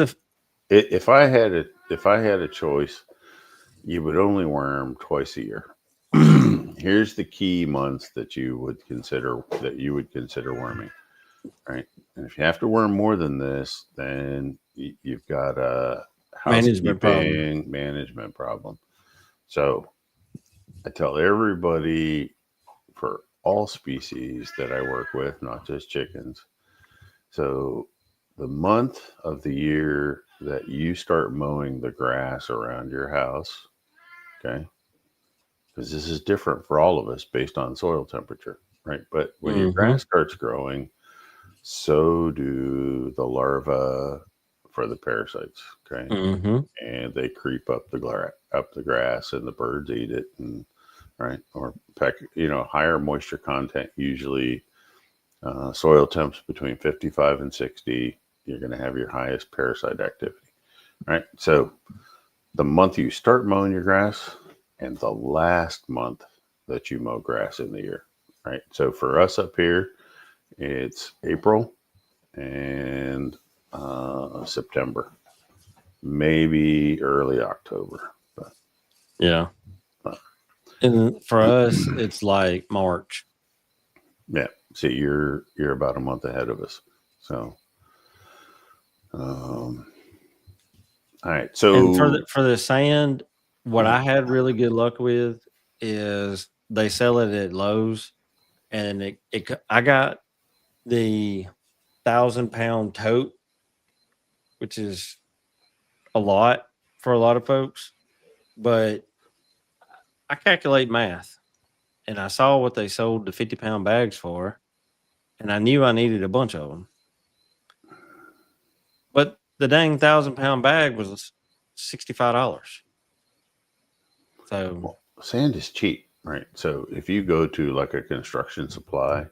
if I had a choice, you would only worm twice a year. Here's the key months that you would consider worming, right? And if you have to worm more than this, then you've got a management problem. So I tell everybody, for all species that I work with, not just chickens. So the month of the year that you start mowing the grass around your house, okay, because this is different for all of us based on soil temperature, right? But when your grass starts growing, so do the larvae for the parasites, okay? And they creep up the grass, and the birds eat it, and right, or peck. Higher moisture content, usually soil temps between 55 and 60. You're going to have your highest parasite activity. right? So the month you start mowing your grass and the last month that you mow grass in the year, right? So for us up here, it's April and September, maybe early October. But,
Yeah. And for us, it's like March.
yeah. See, you're about a month ahead of us. So, all right. So,
And for the sand, what I had really good luck with is they sell it at Lowe's, and I got the 1,000-pound tote, which is a lot for a lot of folks, but I calculate math, and I saw what they sold the 50-pound bags for, and I knew I needed a bunch of them. But the dang 1,000-pound bag was $65. So
sand is cheap, right? So if you go to like a construction supply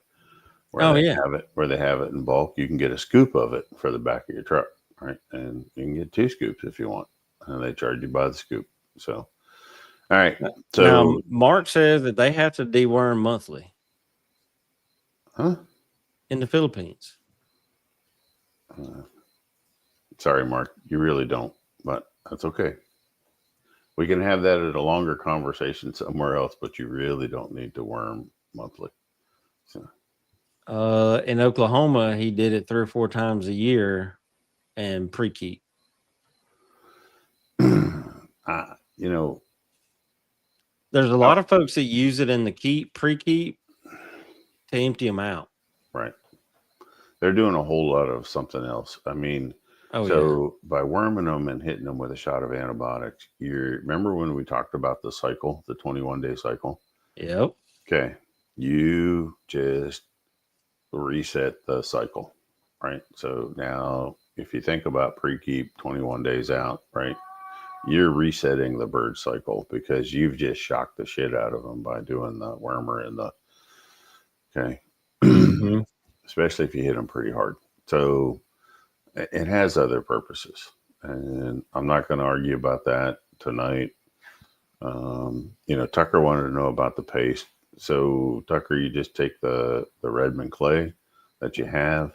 where
oh
they
yeah,
have it in bulk, you can get a scoop of it for the back of your truck, right? And you can get 2 scoops if you want, and they charge you by the scoop. So, all right. So
now Mark says that they have to deworm monthly in the Philippines.
Sorry, Mark, you really don't, but that's okay. We can have that at a longer conversation somewhere else, but you really don't need to worm monthly. So,
In Oklahoma, he did it 3 or 4 times a year and pre-keep.
you know,
There's a lot of folks that use it in the pre-keep to empty them out.
Right. They're doing a whole lot of something else. I mean, by worming them and hitting them with a shot of antibiotics, you remember when we talked about the cycle, the 21-day cycle?
Yep.
Okay. You just reset the cycle, right? So now if you think about pre-keep 21 days out, right, you're resetting the bird cycle because you've just shocked the shit out of them by doing the wormer and the, okay.
Mm-hmm.
Especially if you hit them pretty hard. So it has other purposes. And I'm not going to argue about that tonight. Tucker wanted to know about the paste. So Tucker, you just take the Redmond clay that you have,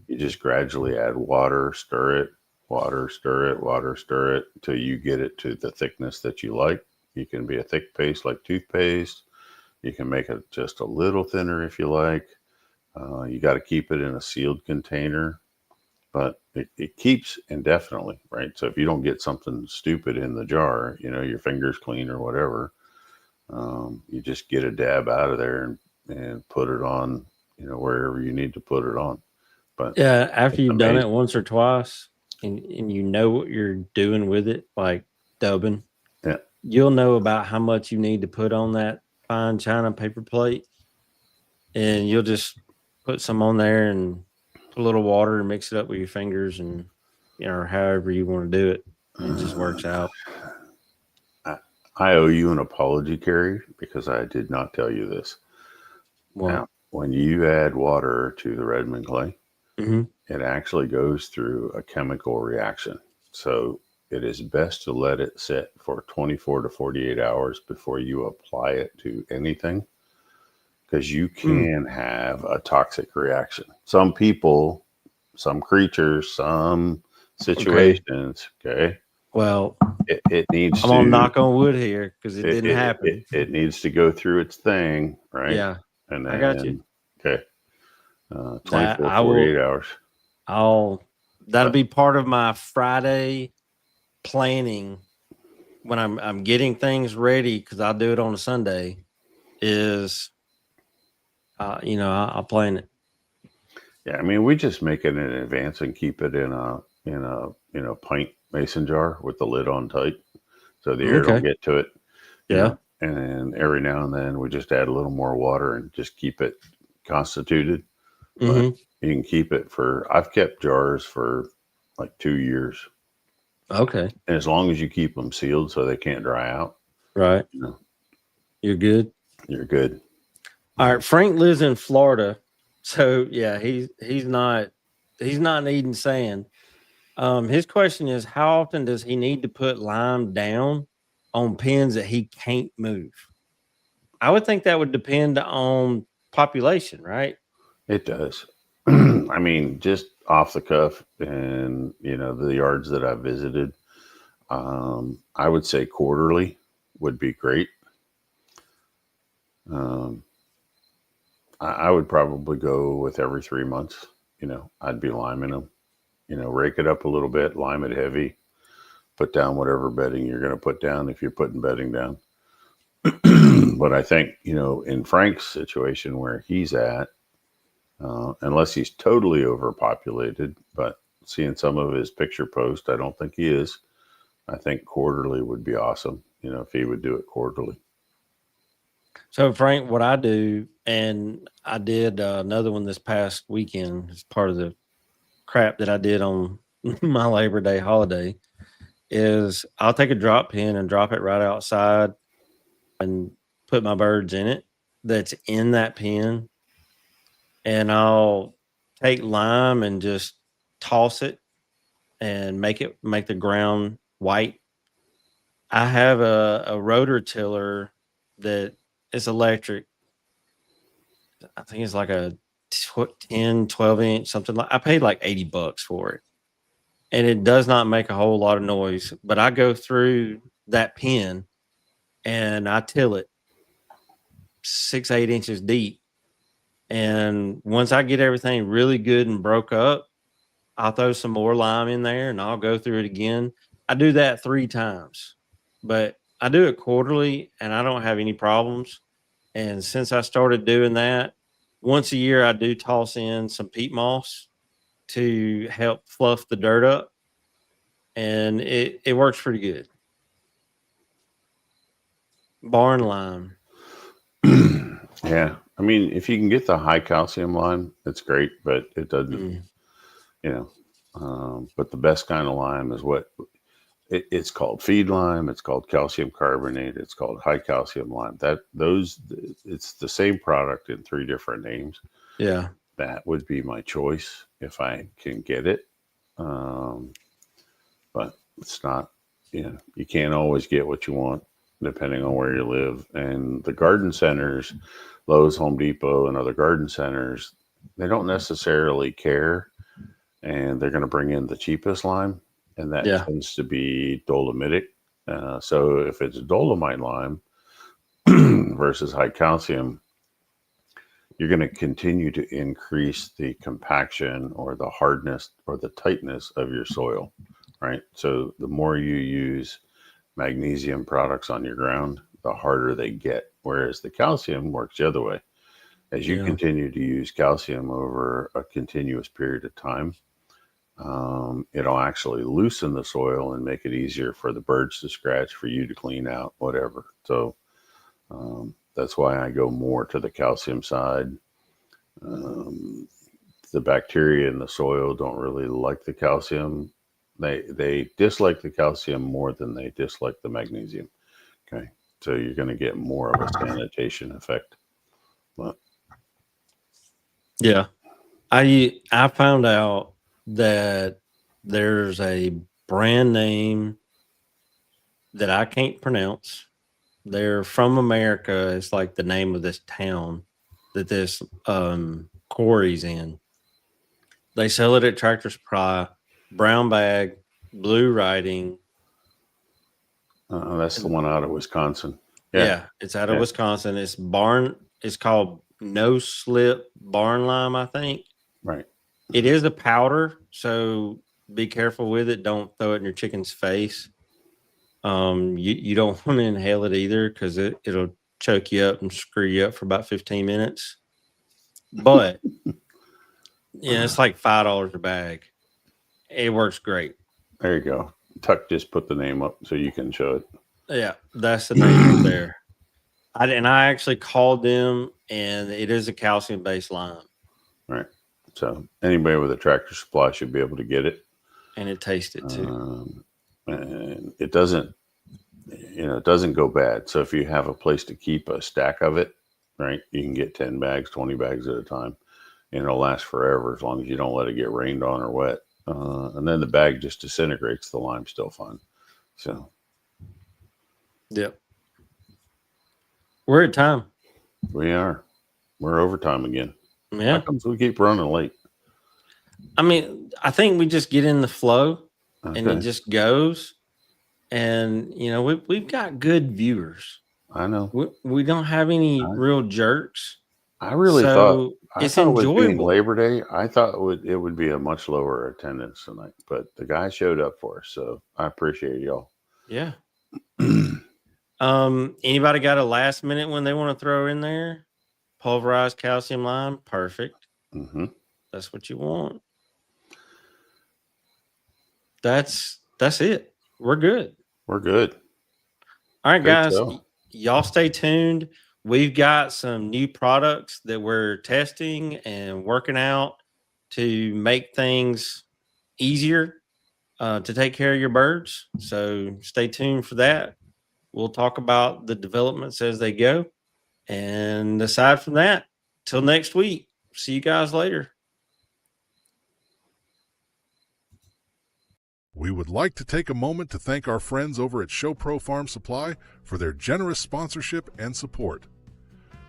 you just gradually add water, stir it, water, stir it, water, stir it until you get it to the thickness that you like. You can be a thick paste like toothpaste. You can make it just a little thinner if you like. You got to keep it in a sealed container, but it keeps indefinitely, right? So if you don't get something stupid in the jar, your fingers clean or whatever, you just get a dab out of there and put it on, wherever you need to put it on. But
yeah, after you've done it once or twice and you know what you're doing with it, like dubbing,
yeah,
you'll know about how much you need to put on that fine china paper plate, and you'll just put some on there and put a little water and mix it up with your fingers and however you want to do it. It just works out.
I owe you an apology, Carrie, because I did not tell you this.
Well,
now, when you add water to the Redmond clay,
mm-hmm.
it actually goes through a chemical reaction. So it is best to let it sit for 24 to 48 hours before you apply it to anything, because you can have a toxic reaction. Some people, some creatures, some situations, okay?
Well,
it needs
I'm
to
gonna knock on wood here because it didn't happen.
It needs to go through its thing, right?
Yeah,
and then,
I got you.
Okay. 24, 48 hours.
That'll be part of my Friday planning when I'm getting things ready, because I'll do it on a Sunday. Is I'll plan it.
Yeah, I mean, we just make it in advance and keep it in a pint mason jar with the lid on tight, so the air don't get to it.
Yeah.
And then every now and then we just add a little more water and just keep it constituted.
Mm-hmm.
But you can keep it I've kept jars for like 2 years.
Okay.
And as long as you keep them sealed so they can't dry out.
Right. You're good.
You're good.
All right. Frank lives in Florida. So yeah, he's not needing sand. His question is, how often does he need to put lime down on pens that he can't move? I would think that would depend on population, right?
It does. I mean, just off the cuff, and the yards that I've visited, I would say quarterly would be great. I would probably go with every 3 months. I'd be liming them. Rake it up a little bit, lime it heavy, put down whatever bedding you're going to put down if you're putting bedding down. But I think, in Frank's situation where he's at, unless he's totally overpopulated, but seeing some of his picture posts, I don't think he is. I think quarterly would be awesome, if he would do it quarterly.
So, Frank, what I do, and I did another one this past weekend as part of the crap that I did on my Labor Day holiday, is I'll take a drop pen and drop it right outside and put my birds in it that's in that pen. And I'll take lime and just toss it and make the ground white. I have a rototiller that is electric. I think it's like a 10, 12 inch, something like. I paid like $80 for it. And it does not make a whole lot of noise, but I go through that pen and I till it 6, 8 inches deep. And once I get everything really good and broke up, I'll throw some more lime in there and I'll go through it again. I do that 3 times, but I do it quarterly and I don't have any problems. And since I started doing that, once a year, I do toss in some peat moss to help fluff the dirt up. And it works pretty good. Barn lime.
Yeah. I mean, if you can get the high calcium lime, it's great, but it doesn't, but the best kind of lime is what it's called: feed lime. It's called calcium carbonate. It's called high calcium lime. It's the same product in 3 different names.
Yeah.
That would be my choice if I can get it. But it's not, you can't always get what you want depending on where you live. And the garden centers, Lowe's, Home Depot, and other garden centers, they don't necessarily care. And they're going to bring in the cheapest lime. And that tends to be dolomitic. So if it's dolomite lime versus high calcium, you're going to continue to increase the compaction or the hardness or the tightness of your soil, right? So the more you use magnesium products on your ground, the harder they get. Whereas the calcium works the other way. As you continue to use calcium over a continuous period of time, it'll actually loosen the soil and make it easier for the birds to scratch, for you to clean out, whatever. So that's why I go more to the calcium side. The bacteria in the soil don't really like the calcium. They dislike the calcium more than they dislike the magnesium. Okay, so you're going to get more of a sanitation effect. But
yeah, I found out that there's a brand name that I can't pronounce. They're from America. It's like the name of this town that this quarry's in. They sell it at Tractor Supply, brown bag, blue writing.
That's the one out of Wisconsin.
Yeah, it's out of Wisconsin. It's called No Slip Barn Lime, I think.
Right.
It is a powder, so be careful with it. Don't throw it in your chicken's face. You don't want to inhale it either, because it'll choke you up and screw you up for about 15 minutes. But it's like $5 a bag. It works great.
There you go. Tuck just put the name up so you can show it.
Yeah, that's the name up there. I actually called them, and it is a calcium-based lime.
Right. So anybody with a Tractor Supply should be able to get it.
And it tasted too.
And it doesn't go bad. So if you have a place to keep a stack of it, right, you can get 10 bags, 20 bags at a time, and it'll last forever as long as you don't let it get rained on or wet. And then the bag just disintegrates. The lime's still fun. So,
yep. We're at time.
We are. We're overtime again.
Yeah.
How comes we keep running late?
I mean, I think we just get in the flow and it just goes. And, you know, we've got good viewers.
I know.
We don't have any real jerks.
I really thought
it's enjoyable.
With being Labor Day, I thought it would be a much lower attendance tonight, but the guy showed up for us, so I appreciate y'all.
Yeah. Anybody got a last minute one they want to throw in there? Pulverized calcium lime, perfect.
Mm-hmm.
That's what you want. That's it. We're good.
We're good.
All right, guys. Y'all stay tuned. We've got some new products that we're testing and working out to make things easier to take care of your birds. So stay tuned for that. We'll talk about the developments as they go. And aside from that, till next week, see you guys later.
We would like to take a moment to thank our friends over at ShowPro Farm Supply for their generous sponsorship and support.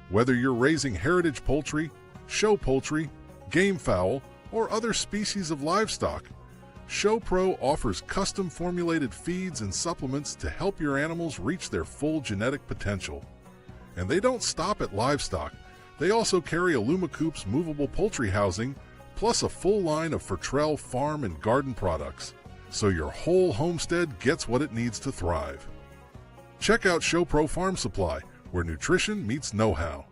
Whether you're raising heritage poultry, show poultry, gamefowl, or other species of livestock, ShowPro offers custom formulated feeds and supplements to help your animals reach their full genetic potential. And they don't stop at livestock. They also carry Alumacoop's movable poultry housing, plus a full line of Fertrell farm and garden products, so your whole homestead gets what it needs to thrive. Check out ShowPro Farm Supply, where nutrition meets know-how.